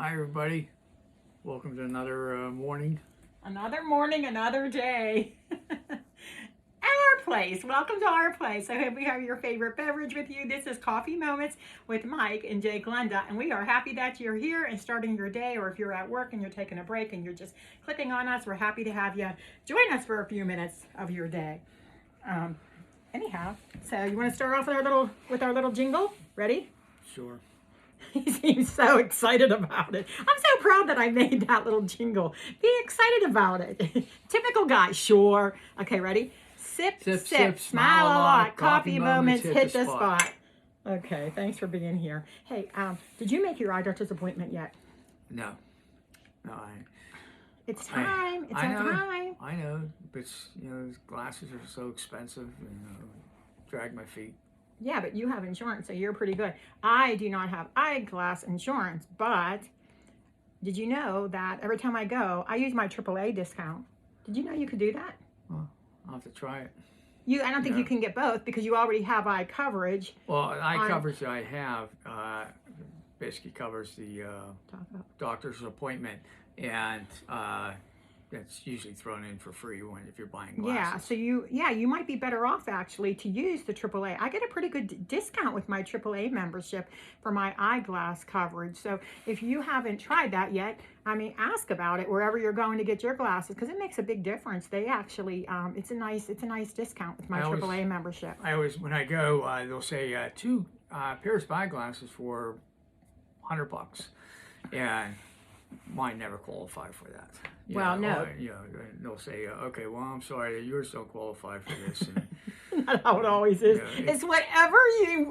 Hi, everybody. Welcome to another morning. Another morning, another day. Our place. Welcome to our place. I hope we have your favorite beverage with you. This is Coffee Moments with Mike and Jay Glenda, and we are happy that you're here and starting your day, or if you're at work and you're taking a break and you're just clicking on us, we're happy to have you join us for a few minutes of your day. Anyhow, so you want to start off with our little jingle? Ready? Sure. He seems so excited about it. I'm so proud that I made that little jingle. Be excited about it. Typical guy. Sure. Okay, ready? Sip, smile a lot. Coffee moments hit the spot. Okay, thanks for being here. Hey, did you make your eye doctor's appointment yet? No. It's time. It's our time. I know, but these glasses are so expensive, and drag my feet. Yeah, but you have insurance, so you're pretty good. I do not have eyeglass insurance, but did you know that every time I go, I use my AAA discount? Did you know you could do that? Well, I'll have to try it. I don't think you can get both because you already have eye coverage. Well, eye coverage that I have basically covers the doctor's appointment, and that's usually thrown in for free if you're buying glasses. Yeah, so you might be better off actually to use the AAA. I get a pretty good discount with my AAA membership for my eyeglass coverage. So if you haven't tried that yet, ask about it wherever you're going to get your glasses because it makes a big difference. They actually, it's a nice discount with my AAA membership. I always, when I go, they'll say 2 pairs of eyeglasses for $100, and mine never qualify for that. No. They'll say, okay, well, I'm sorry, yours don't qualify for this. And, not how it always is. It's whatever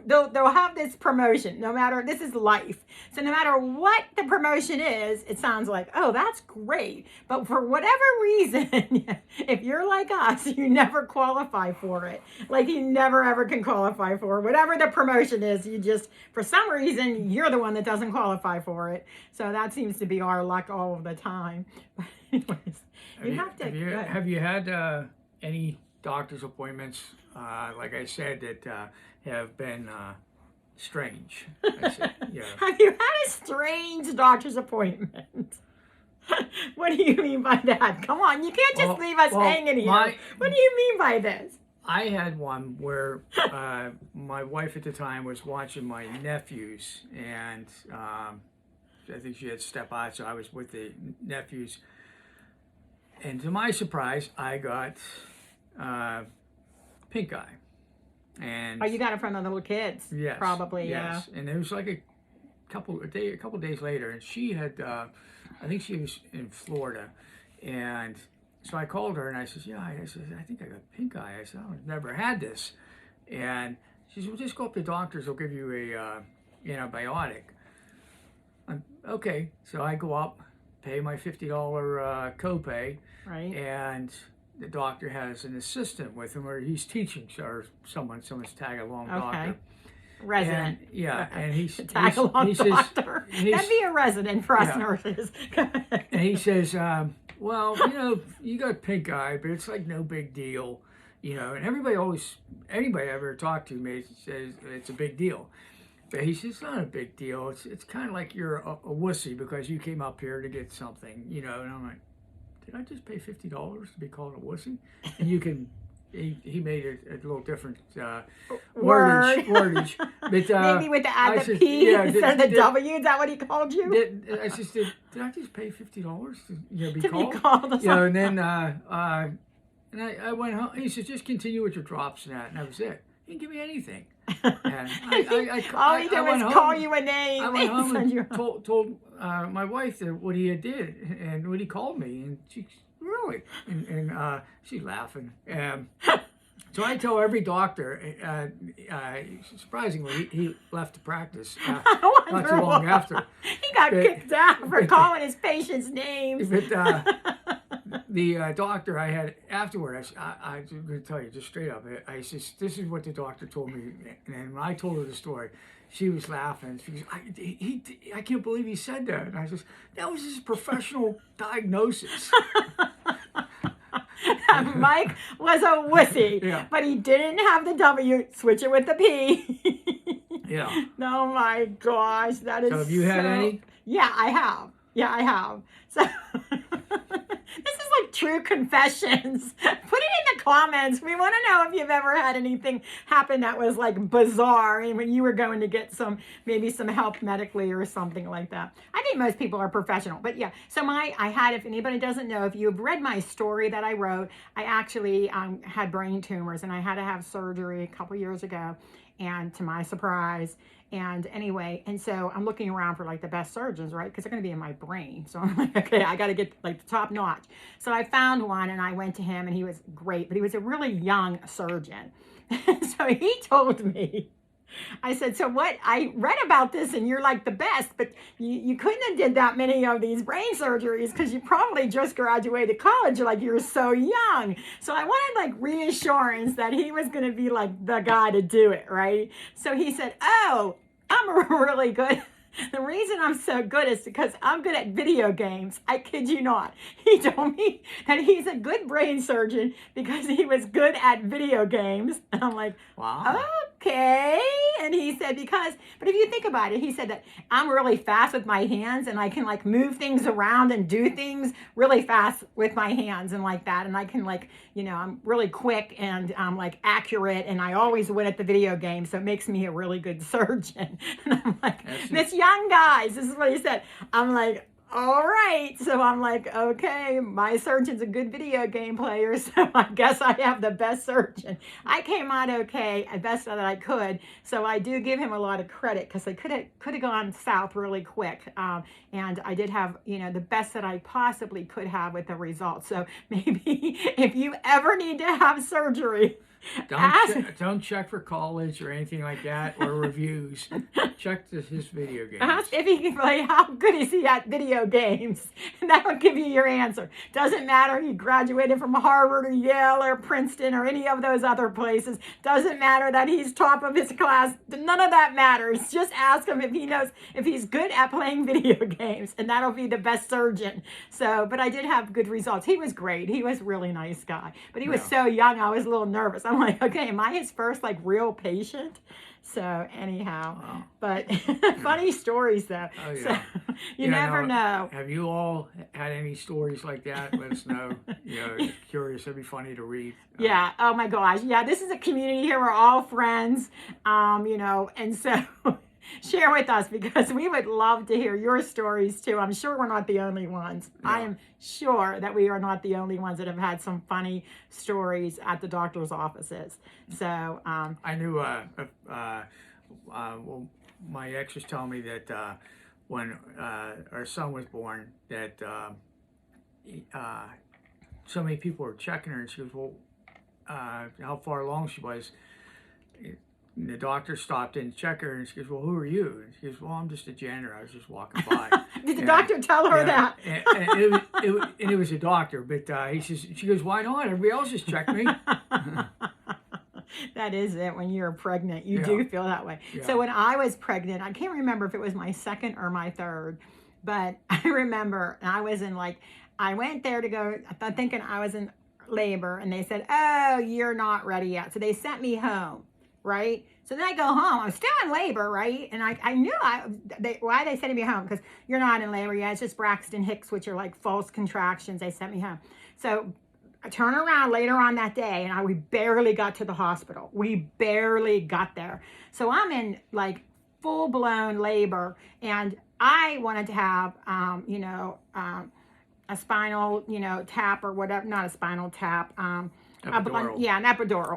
they'll have this promotion, no matter, this is life. So no matter what the promotion is, it sounds like, oh, that's great. But for whatever reason, if you're like us, you never qualify for it. Like you never ever can qualify for it. Whatever the promotion is, you just, for some reason, you're the one that doesn't qualify for it. So that seems to be our luck all of the time. But anyways, have you had any doctor's appointments, like I said, that have been strange? Have you had a strange doctor's appointment? What do you mean by that? Come on, you can't just leave us hanging here. What do you mean by this? I had one where my wife at the time was watching my nephews, and I think she had step out, so I was with the nephews. And to my surprise, I got pink eye. And you got it from the little kids? Yes, probably. Yes, yeah. And it was like a couple days later, and she had, I think she was in Florida, and so I called her and I said, I think I got pink eye. I said, I've never had this, and she said, well, just go up to the doctors. They'll give you a antibiotic. Okay, so I go up, pay my $50 copay, right? And the doctor has an assistant with him, or he's teaching, or someone's tag along doctor. Resident. And he's tag along doctor. That'd be a resident for us nurses. And he says, well, you got pink eye, but it's like no big deal, And anybody I ever talked to says it's a big deal. But he says, it's not a big deal. It's kind of like you're a wussy because you came up here to get something, And I'm like, did I just pay $50 to be called a wussy? And you can, he made a little different wordage. But, maybe with the P instead of the W. Is that what he called you? I just did I just pay $50 to be to called? Be called And then and I went home. He said, just continue with your drops and that. And that was it. He didn't give me anything. And all he did was call you a name. I went home and told my wife what he had did and what he called me, and she really and she's laughing. So I tell every doctor. Surprisingly, he left the practice not too long after. He got kicked out for calling his patients names. But the doctor I had afterward, I'm going to tell you just straight up. I said, this is what the doctor told me. And when I told her the story, she was laughing. She goes, I can't believe he said that. And I said, that was his professional diagnosis. Mike was a wussy, but he didn't have the W. Switch it with the P. Yeah. Oh my gosh, that is. So have you had any? Yeah, I have. Yeah, I have. So this is like true confessions. Put it in the comments. We want to know if you've ever had anything happen that was like bizarre and when you were going to get maybe some help medically or something like that. I think most people are professional, but yeah. So if anybody doesn't know, if you've read my story that I wrote, I actually had brain tumors and I had to have surgery a couple years ago, and to my surprise. And anyway, and so I'm looking around for like the best surgeons, right? Because they're going to be in my brain. So I'm like, okay, I got to get like the top notch. So I found one and I went to him and he was great, but he was a really young surgeon. So he told me, I said, so what? I read about this and you're like the best, but you couldn't have did that many of these brain surgeries because you probably just graduated college. Like you're so young. So I wanted like reassurance that he was going to be like the guy to do it, right? So he said, oh, I'm really good. The reason I'm so good is because I'm good at video games. I kid you not. He told me that he's a good brain surgeon because he was good at video games. And I'm like, wow. Okay. And he said, but if you think about it, he said that I'm really fast with my hands and I can like move things around and do things really fast with my hands and like that. And I can like, I'm really quick and I'm like accurate and I always win at the video game. So it makes me a really good surgeon. And I'm like, this young guys, this is what he said. I'm like, all right. So I'm like, okay, my surgeon's a good video game player, so I guess I have the best surgeon. I came out okay, as best that I could. So I do give him a lot of credit because I could have gone south really quick. And I did have, the best that I possibly could have with the results. So maybe if you ever need to have surgery, don't check for college or anything like that or reviews. Check his video games. Ask if he can play. How good is he at video games? And that will give you your answer. Doesn't matter. He graduated from Harvard or Yale or Princeton or any of those other places. Doesn't matter that he's top of his class. None of that matters. Just ask him if he knows if he's good at playing video games, and that'll be the best surgeon. So, but I did have good results. He was great. He was a really nice guy. But he was so young. I was a little nervous. I'm like, okay, am I his first like real patient? So anyhow, but funny stories though. Oh, yeah. So you never know. Have you all had any stories like that? Let us know. Curious. It'd be funny to read. Yeah. Oh my gosh. Yeah. This is a community here. We're all friends. And so share with us because we would love to hear your stories too. I'm sure we're not the only ones. Yeah. I am sure that we are not the only ones that have had some funny stories at the doctor's offices. So I knew well, my ex was telling me that when our son was born that so many people were checking her and she goes, well, how far along she was. And the doctor stopped in to check her and she goes, well, who are you? And she goes, well, I'm just a janitor. I was just walking by. Did the doctor tell her that? And it was a doctor, but he says, she goes, why not? Everybody else just checked me. That is it. When you're pregnant, you do feel that way. Yeah. So when I was pregnant, I can't remember if it was my second or my third, but I remember I was in I went there to go, thinking I was in labor, and they said, oh, you're not ready yet. So they sent me home. Right? So then I go home. I'm still in labor, right? And I knew why they sent me home, because you're not in labor yet. It's just Braxton Hicks, which are like false contractions. They sent me home. So I turn around later on that day, and we barely got to the hospital. We barely got there. So I'm in like full-blown labor, and I wanted to have, a spinal, tap or whatever. Not a spinal tap. Epidural.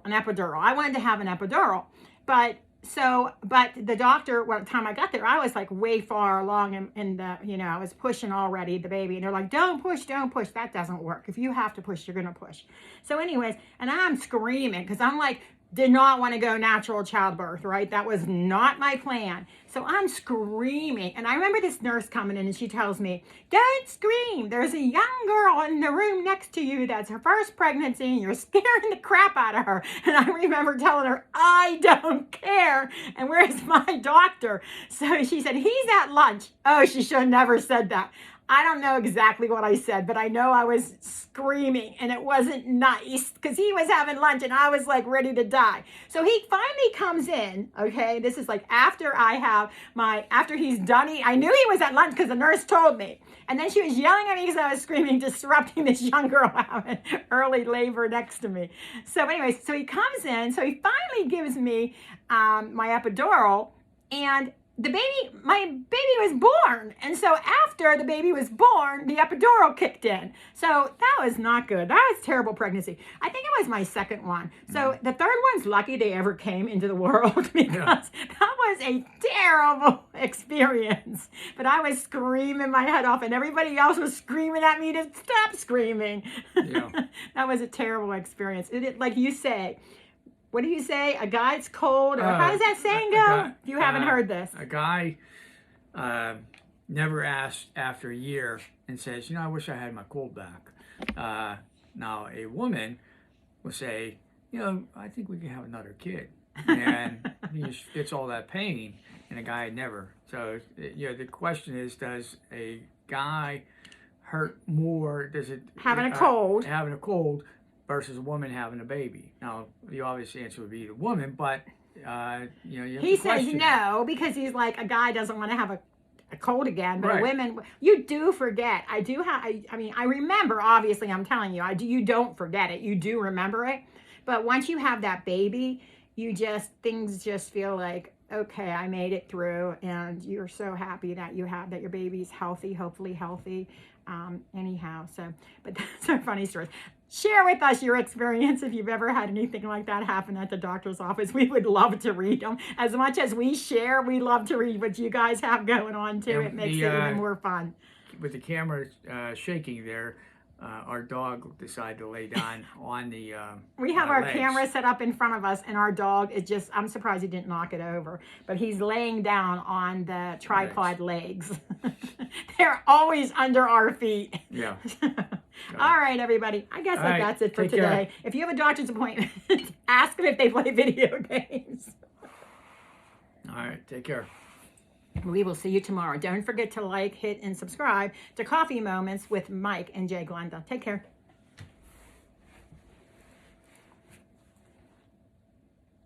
An epidural. I wanted to have an epidural, but the doctor, by the time I got there, I was like way far along in the, I was pushing already the baby, and they're like, don't push. That doesn't work. If you have to push, you're going to push. So anyways, and I'm screaming because I'm like, did not want to go natural childbirth, right? That was not my plan. So I'm screaming. And I remember this nurse coming in and she tells me, don't scream. There's a young girl in the room next to you that's her first pregnancy and you're scaring the crap out of her. And I remember telling her, I don't care. And where's my doctor? So she said, he's at lunch. Oh, she should have never said that. I don't know exactly what I said, but I know I was screaming and it wasn't nice because he was having lunch and I was like ready to die. So he finally comes in, okay? This is like after after he's done eating. I knew he was at lunch because the nurse told me. And then she was yelling at me because I was screaming, disrupting this young girl having early labor next to me. So anyways, so he comes in, so he finally gives me my epidural, and my baby was born. And so after the baby was born, the epidural kicked in. So that was not good. That was terrible pregnancy. I think it was my second one. So the third one's lucky they ever came into the world because that was a terrible experience. But I was screaming my head off and everybody else was screaming at me to stop screaming. Yeah. That was a terrible experience. Like you say, what do you say? A guy's cold? Or how does that saying go? If you haven't heard this. A guy never asks after a year and says, I wish I had my cold back. Now, a woman will say, I think we can have another kid. And he just gets all that pain, and a guy never. So, the question is, does a guy hurt more? Does it having a cold versus a woman having a baby? Now, the obvious answer would be the woman, but he says no because he's like, a guy doesn't want to have a cold again, but right. A woman, you do forget. I do have. I remember. Obviously, I'm telling you, you don't forget it. You do remember it, but once you have that baby, things just feel like, okay, I made it through, and you're so happy that that your baby's healthy, hopefully healthy. Anyhow, but that's our funny stories. Share with us your experience if you've ever had anything like that happen at the doctor's office. We would love to read them. As much as we share, we love to read what you guys have going on too. It makes it even more fun. With the camera shaking there, our dog decided to lay down on the we have our legs. Camera set up in front of us, and our dog is just, I'm surprised he didn't knock it over, but he's laying down on the tripod legs. They're always under our feet. Yeah. All right, everybody. I guess that's it for today. Care. If you have a doctor's appointment, ask them if they play video games. All right. Take care. We will see you tomorrow. Don't forget to like, hit, and subscribe to Coffee Moments with Mike and Jay Glenda. Take care.